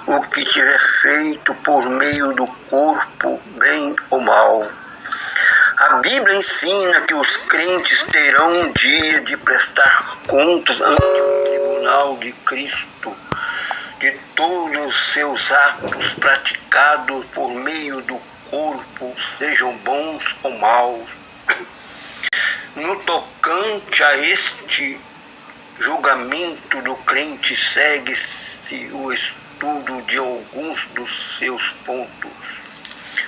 o que tiver feito por meio do corpo, bem ou mal. A Bíblia ensina que os crentes terão um dia de prestar contas ante o tribunal de Cristo de todos os seus atos praticados por meio do corpo, sejam bons ou maus. No tocante a este julgamento do crente, segue-se o estudo de alguns dos seus pontos.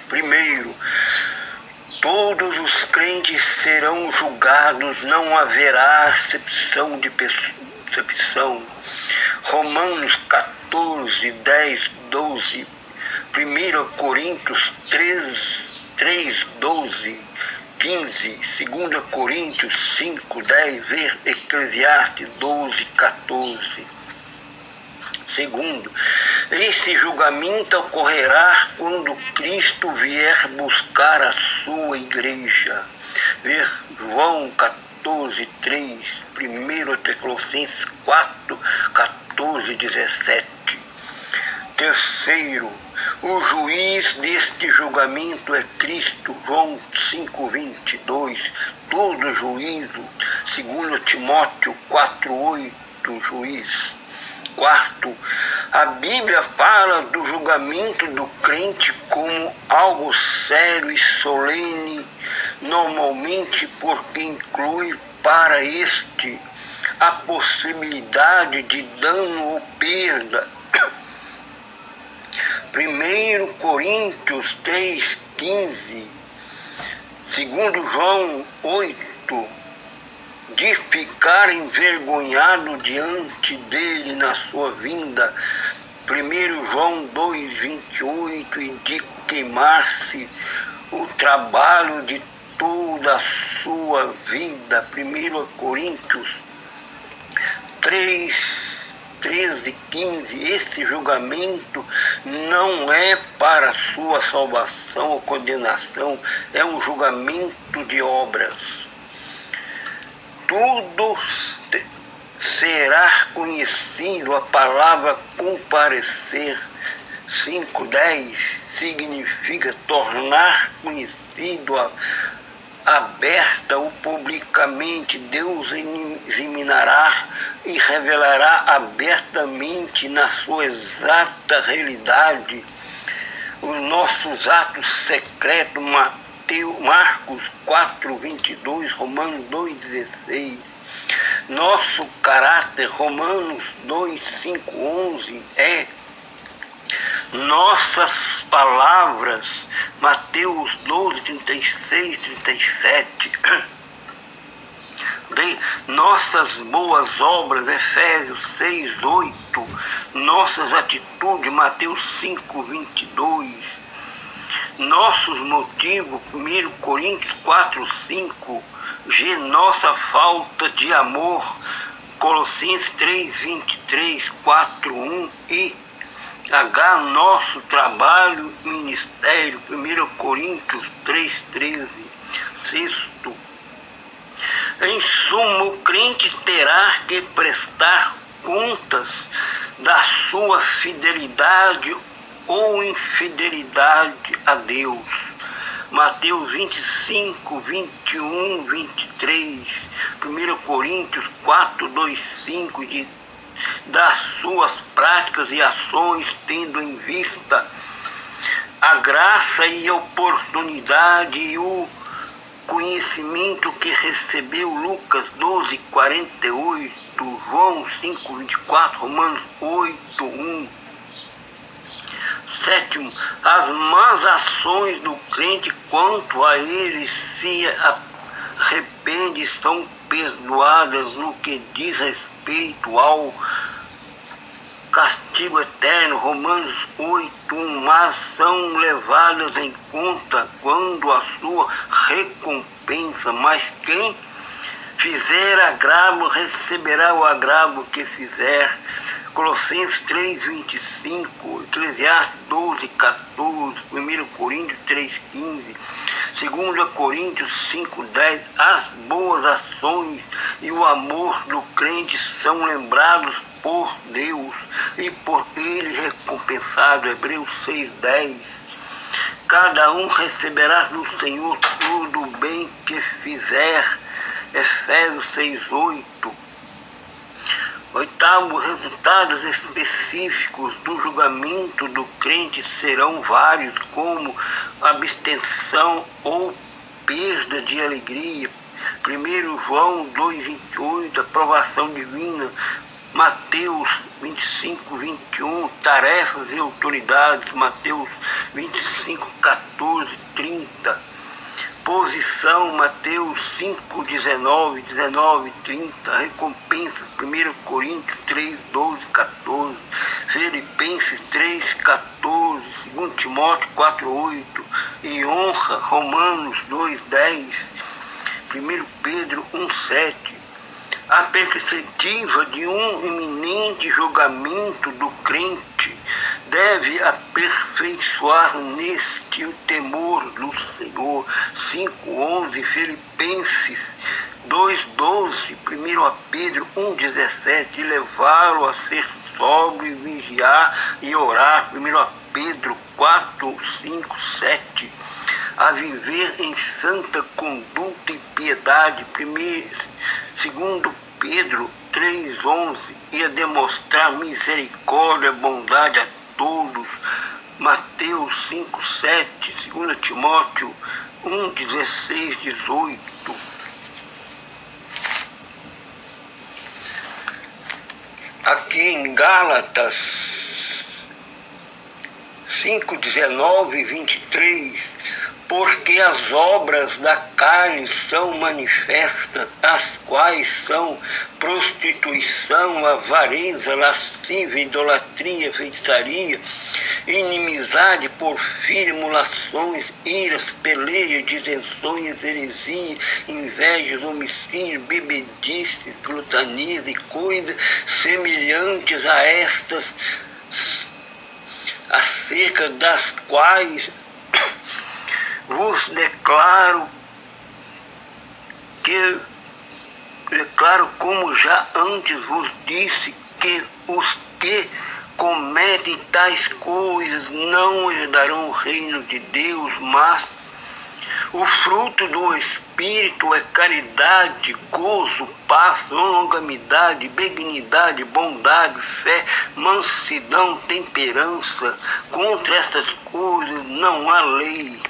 Primeiro, todos os crentes serão julgados, não haverá acepção de excepção. Romanos 14, 10, 12, 1 Coríntios 3, 12, 15, 2 Coríntios 5, 10, ver Eclesiastes 12, 14. Segundo, esse julgamento ocorrerá quando Cristo vier buscar a sua igreja. Ver João 14, 3, 1 Tessalonicenses 4, 14, 17. Terceiro, o juiz deste julgamento é Cristo. João 5, 22. Todo juízo, 2 Timóteo 4, 8, juiz. Quarto, a Bíblia fala do julgamento do crente como algo sério e solene, normalmente porque inclui para este a possibilidade de dano ou perda. 1 Coríntios 3, 15, 2 João 8, de ficar envergonhado diante dele na sua vinda, 1 João 2, 28, e de queimar-se o trabalho de toda a sua vida, 1 Coríntios 3, 13, 15, esse julgamento não é para sua salvação ou condenação, é um julgamento de obras. Tudo será conhecido, a palavra comparecer, 5:10, significa tornar conhecido, aberta ou publicamente. Deus examinará e revelará abertamente na sua exata realidade os nossos atos secretos. Marcos 4, 22, Romanos 2, 16. Nosso caráter, Romanos 2, 5, 11, é nossas palavras, Mateus 12, 36, 37. De nossas boas obras, Efésios 6, 8. Nossas atitudes, Mateus 5, 22. Nossos motivos, 1 Coríntios 4, 5, G, nossa falta de amor, Colossenses 3, 23, 4, 1, e H, nosso trabalho, ministério, 1 Coríntios 3, 13. Sexto, em suma, o crente terá que prestar contas da sua fidelidade ou infidelidade a Deus. Mateus 25, 21, 23, 1 Coríntios 4, 2, 5, das suas práticas e ações, tendo em vista a graça e a oportunidade e o conhecimento que recebeu. Lucas 12, 48, João 5, 24, Romanos 8, 1. Sétimo, as más ações do crente quanto a ele se arrepende são perdoadas no que diz respeito ao castigo eterno, Romanos 8, 1, mas são levadas em conta quando a sua recompensa. Mas quem fizer agravo receberá o agravo que fizer. Colossenses 3:25, Eclesiastes 12:14, 1 Coríntios 3:15, 2 Coríntios 5:10. As boas ações e o amor do crente são lembrados por Deus e por Ele recompensado. Hebreus 6:10. Cada um receberá do Senhor todo o bem que fizer. Efésios 6:8. Oitavo, resultados específicos do julgamento do crente serão vários, como abstenção ou perda de alegria. 1 João 2:28, aprovação divina. Mateus 25:21, tarefas e autoridades. Mateus 25:14-30. Posição, Mateus 5:19, 19-30, recompensas, 1 Coríntios 3:12-14, Filipenses 3:14, 2 Timóteo 4:8, e honra, Romanos 2:10, 1 Pedro 1:7. A perspectiva de um iminente julgamento do crente deve aperfeiçoar neste o temor do Senhor. 5:11, Filipenses 2:12, 1 Pedro 1:17, e levá-lo a ser sóbrio, vigiar e orar. 1 Pedro 4:5-7, a viver em santa conduta e piedade. 2 Pedro 3:11, e a demonstrar misericórdia, bondade a todos. Mateus 5:7, 2 Timóteo 1:16-18. Aqui em Gálatas 5:19-23, porque as obras da carne são manifestas, as quais são prostituição, avareza, lascívia, idolatria, feitiçaria, inimizade, porfíria, emulações, iras, peleias, dissensões, heresia, invejas, homicídio, bebedices, glutanias e coisas semelhantes a estas, acerca das quais vos declaro como já antes vos disse, que os que cometem tais coisas não herdarão o reino de Deus, mas o fruto do Espírito é caridade, gozo, paz, longanimidade, benignidade, bondade, fé, mansidão, temperança. Contra estas coisas não há lei.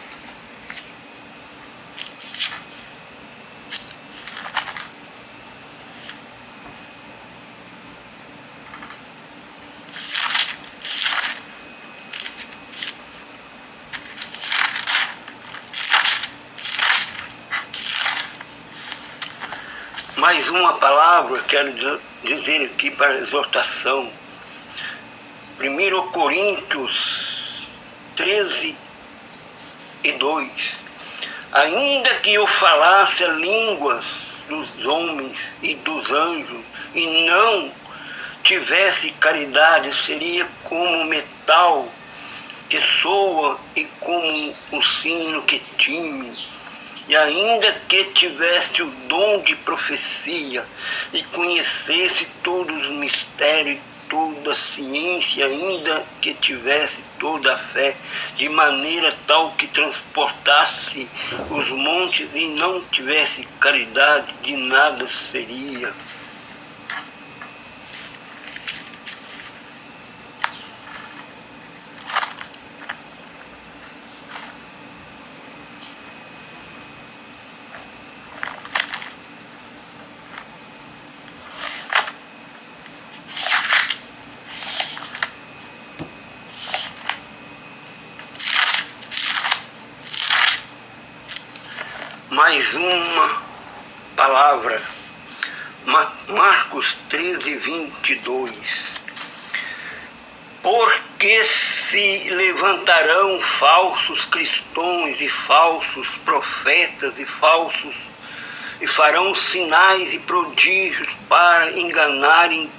Mais uma palavra quero dizer aqui para exortação. 1 Coríntios 13:2. Ainda que eu falasse a línguas dos homens e dos anjos e não tivesse caridade, seria como metal que soa e como um sino que time. E ainda que tivesse o dom de profecia e conhecesse todos os mistérios, toda a ciência, ainda que tivesse toda a fé, de maneira tal que transportasse os montes e não tivesse caridade, de nada seria. Mais uma palavra, Marcos 13:22. Porque se levantarão falsos cristãos e falsos profetas e farão sinais e prodígios para enganarem,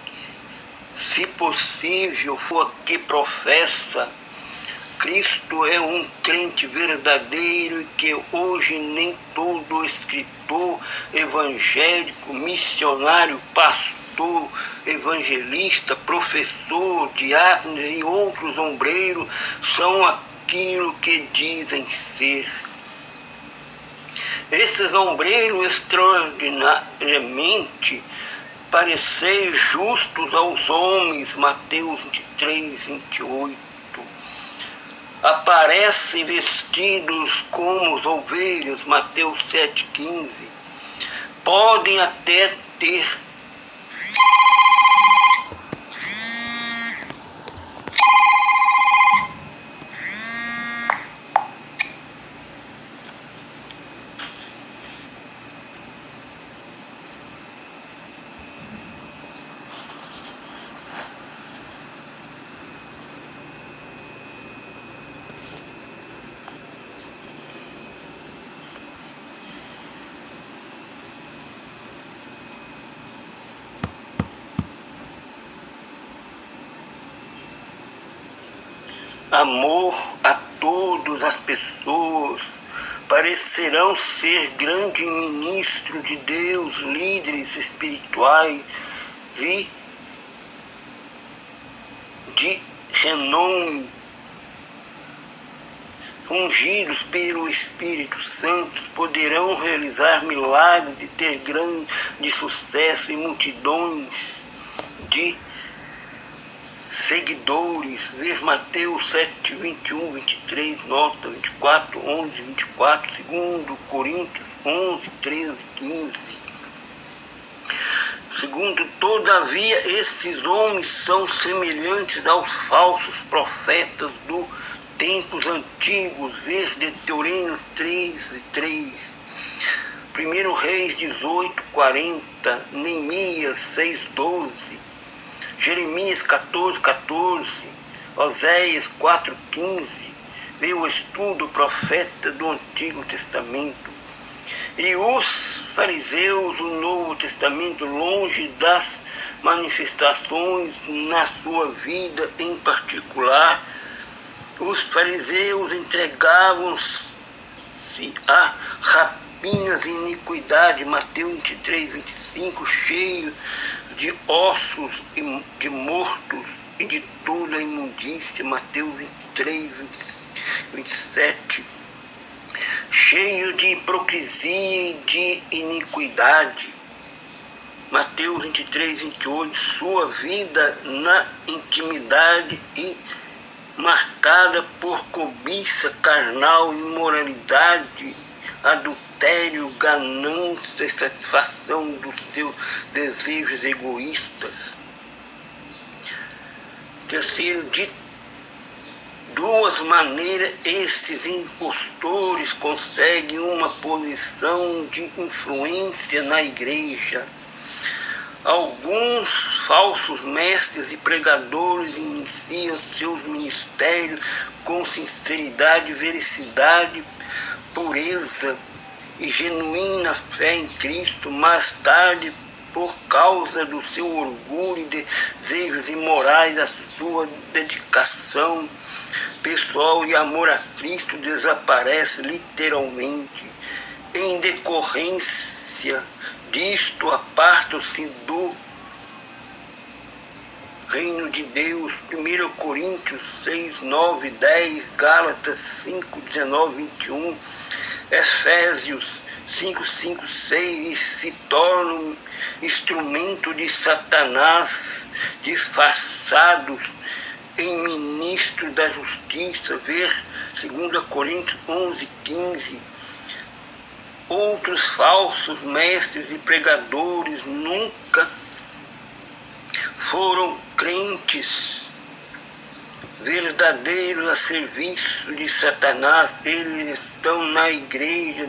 se possível, for que professa. Cristo é um crente verdadeiro e que hoje nem todo escritor, evangélico, missionário, pastor, evangelista, professor, diáconos e outros ombreiros são aquilo que dizem ser. Esses ombreiros extraordinariamente parecer justos aos homens, Mateus 23, 28. Aparecem vestidos como as ovelhas, Mateus 7,15. Podem até ter amor a todas as pessoas, parecerão ser grandes ministros de Deus, líderes espirituais e de renome, ungidos pelo Espírito Santo, poderão realizar milagres e ter grande sucesso e multidões de seguidores. Ver Mateus 7, 21, 23, nota 24, 11, 24, 2 Coríntios 11, 13, 15. Segundo, todavia, esses homens são semelhantes aos falsos profetas dos tempos antigos. Ver Deuteronômio 3 e 3. 1 Reis 18, 40. Neemias 6, 12. Jeremias 14, 14. Oséias 4, 15. Ver o estudo profeta do Antigo Testamento. E os fariseus, o Novo Testamento, longe das manifestações na sua vida em particular, os fariseus entregavam-se a rapinas e iniquidade, Mateus 23, 25, cheio de ossos e de mortos e de toda a imundícia, Mateus 23, 27, cheio de hipocrisia e de iniquidade, Mateus 23, 28, sua vida na intimidade e marcada por cobiça carnal, imoralidade, adultério, ganância e satisfação dos seus desejos egoístas. Terceiro, de duas maneiras, esses impostores conseguem uma posição de influência na igreja. Alguns falsos mestres e pregadores iniciam seus ministérios com sinceridade, veracidade, pureza e genuína fé em Cristo. Mais tarde, por causa do seu orgulho e desejos imorais, a sua dedicação pessoal e amor a Cristo desaparece literalmente. Em decorrência disto, apartam-se do reino de Deus. 1 Coríntios 6, 9, 10, Gálatas 5, 19, 21, Efésios 5, 5, 6, e se tornam instrumento de Satanás, disfarçados em ministros da justiça. Ver 2 Coríntios 11, 15. Outros falsos mestres e pregadores nunca foram crentes verdadeiros a serviço de Satanás. Eles estão na igreja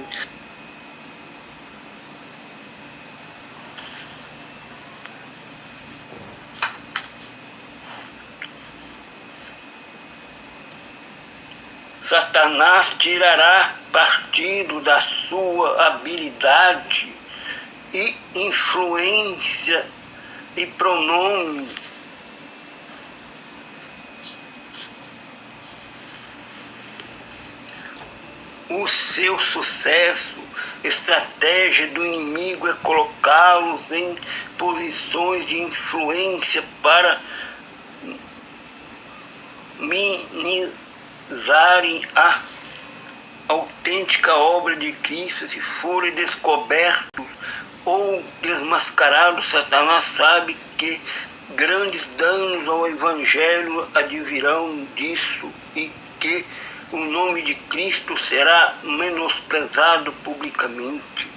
Satanás tirará partido da sua habilidade e influência e pronome o seu sucesso. Estratégia do inimigo é colocá-los em posições de influência para minimizarem a autêntica obra de Cristo. Se forem descobertos ou desmascarados, Satanás sabe que grandes danos ao Evangelho advirão disso e que o nome de Cristo será menosprezado publicamente.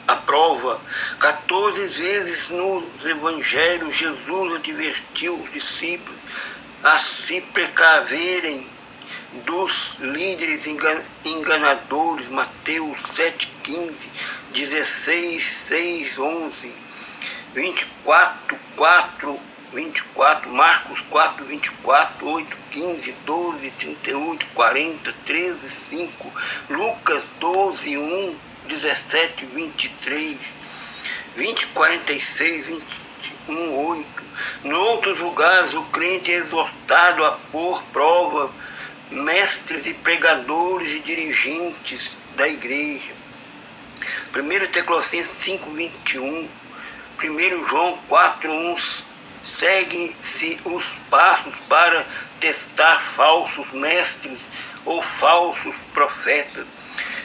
A prova: 14 vezes nos Evangelhos Jesus advertiu os discípulos a se precaverem dos líderes enganadores. Mateus 7,15, 16, 6, 11, 24, 4, 24, Marcos 4, 24, 8, 15, 12, 38, 40, 13, 5, Lucas 12, 1, 17, 23, 20, 46, 21, 8. Em outros lugares, o crente é exortado a pôr prova mestres e pregadores e dirigentes da igreja. 1 Tessalonicenses 5, 21, 1 João 4, 1. Segue-se os passos para testar falsos mestres ou falsos profetas.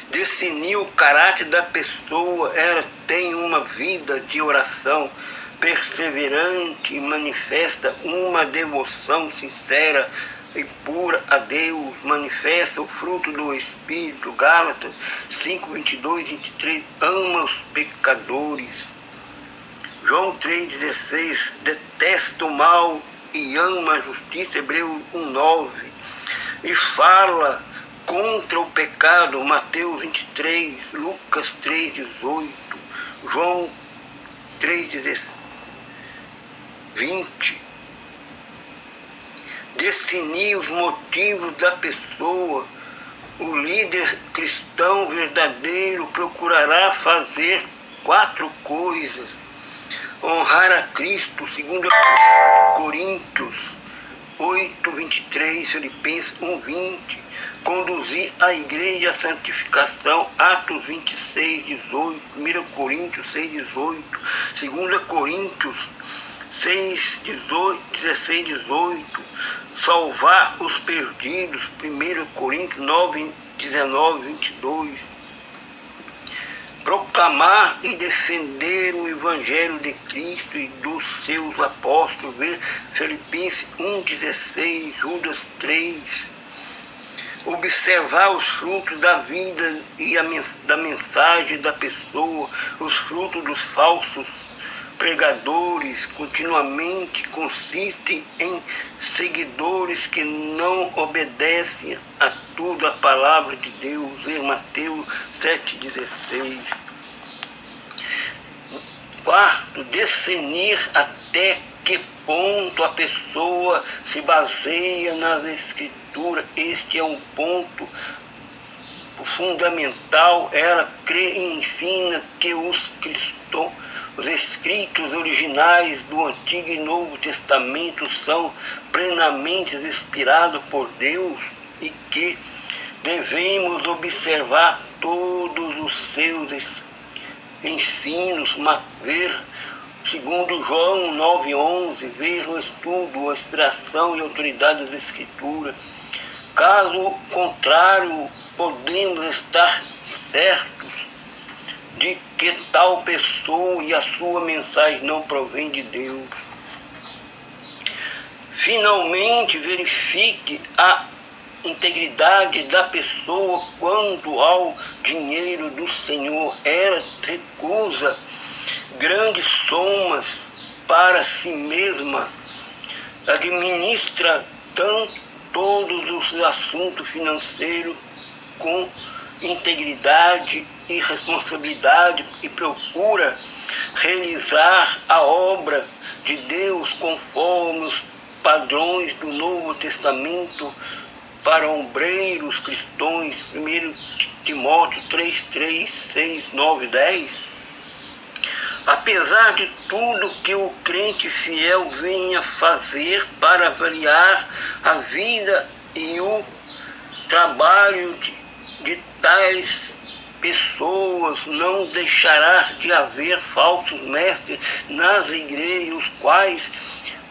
Discernir o caráter da pessoa. Ela tem uma vida de oração perseverante e manifesta uma devoção sincera e pura a Deus. Manifesta o fruto do Espírito. Gálatas 5, 22, 23. Ama os pecadores. João 3,16, detesta o mal e ama a justiça. Hebreus 1,9, e fala contra o pecado. Mateus 23, Lucas 3,18, João 3,20. Definir os motivos da pessoa. O líder cristão verdadeiro procurará fazer 4 coisas: honrar a Cristo, 2 Coríntios 8, 23, Filipenses 1, 20, conduzir a igreja à santificação, Atos 26, 18, 1 Coríntios 6, 18, 2 Coríntios 6, 18, 16, 18, salvar os perdidos, 1 Coríntios 9, 19, 22, proclamar e defender o Evangelho de Cristo e dos seus apóstolos, ver Filipenses 1,16, Judas 3, observar os frutos da vida e da mensagem da pessoa, os frutos dos falsos pregadores continuamente consistem em seguidores que não obedecem a tudo a palavra de Deus. Ver Mateus 7,16. Quarto, discernir até que ponto a pessoa se baseia nas Escrituras. Este é um ponto fundamental. Ela crê e ensina que os escritos originais do Antigo e Novo Testamento são plenamente inspirados por Deus e que devemos observar todos os seus ensinos. Ver segundo João 9,11, ver o estudo, a inspiração e autoridade das Escrituras. Caso contrário, podemos estar certos de que tal pessoa e a sua mensagem não provém de Deus. Finalmente, verifique a integridade da pessoa quanto ao dinheiro do Senhor. Ela recusa grandes somas para si mesma, administra todos os assuntos financeiros com integridade e responsabilidade e procura realizar a obra de Deus conforme os padrões do Novo Testamento para obreiros cristãos. 1 Timóteo 3, 3, 6, 9, 10. Apesar de tudo que o crente fiel venha fazer para avaliar a vida e o trabalho de tais pessoas não deixará de haver falsos mestres nas igrejas, os quais,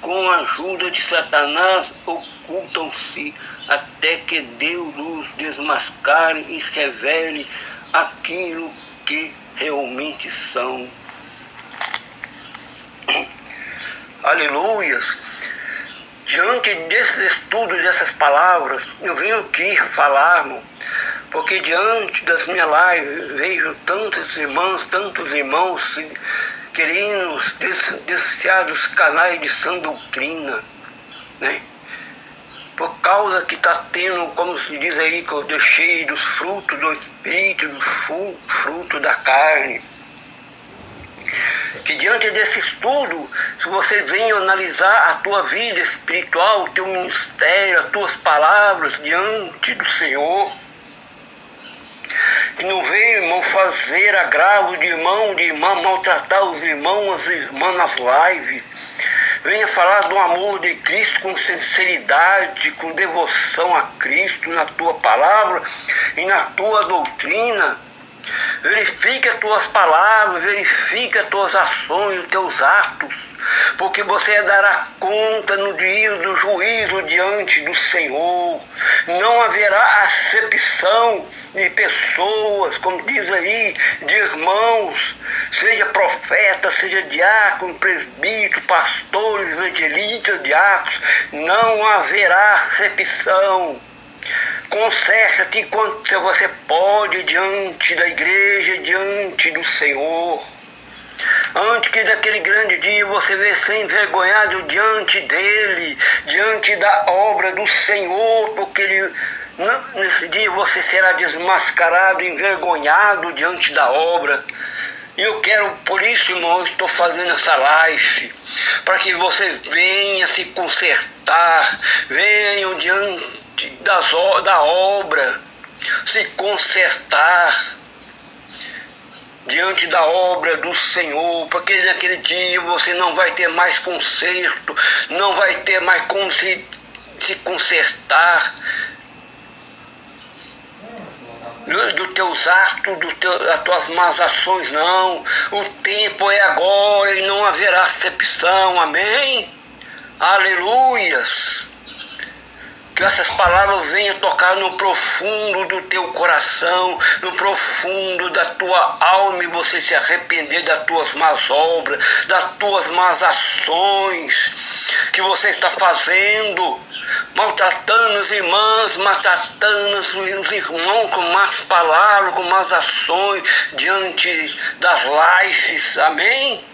com a ajuda de Satanás, ocultam-se até que Deus os desmascare e revele aquilo que realmente são. Aleluias! Diante desse estudo, dessas palavras, eu venho aqui falar, porque diante das minhas lives vejo tantos irmãos querendo desviar dos canais de sã doutrina, né? Por causa que está tendo, como se diz aí, que eu deixei dos frutos do Espírito, do fruto da carne. Que diante desse estudo, se você vem analisar a tua vida espiritual, o teu ministério, as tuas palavras diante do Senhor, que não venha, irmão, fazer agravo de irmã, maltratar os irmãos, as irmãs nas lives. Venha falar do amor de Cristo com sinceridade, com devoção a Cristo na tua palavra e na tua doutrina. Verifique as tuas palavras, verifique as tuas ações, os teus atos, porque você dará conta no dia do juízo diante do Senhor. Não haverá acepção de pessoas, como diz aí, de irmãos, seja profeta, seja diácono, presbítero, pastores, evangelistas, diáconos, não haverá acepção. Conserte-te enquanto você pode diante da igreja, diante do Senhor. Antes que daquele grande dia você venha ser envergonhado diante dele, diante da obra do Senhor, porque nesse dia você será desmascarado, envergonhado diante da obra. E eu quero, por isso, irmão, eu estou fazendo essa live, para que você venha se consertar, venha diante da obra, se consertar diante da obra do Senhor, porque naquele dia você não vai ter mais conserto, não vai ter mais como se consertar dos teus atos, das tuas más ações, não. O tempo é agora e não haverá acepção, amém? Aleluias! Que essas palavras venham tocar no profundo do teu coração, no profundo da tua alma, e você se arrepender das tuas más obras, das tuas más ações que você está fazendo, maltratando as irmãs, maltratando os irmãos com más palavras, com más ações diante das lives, amém?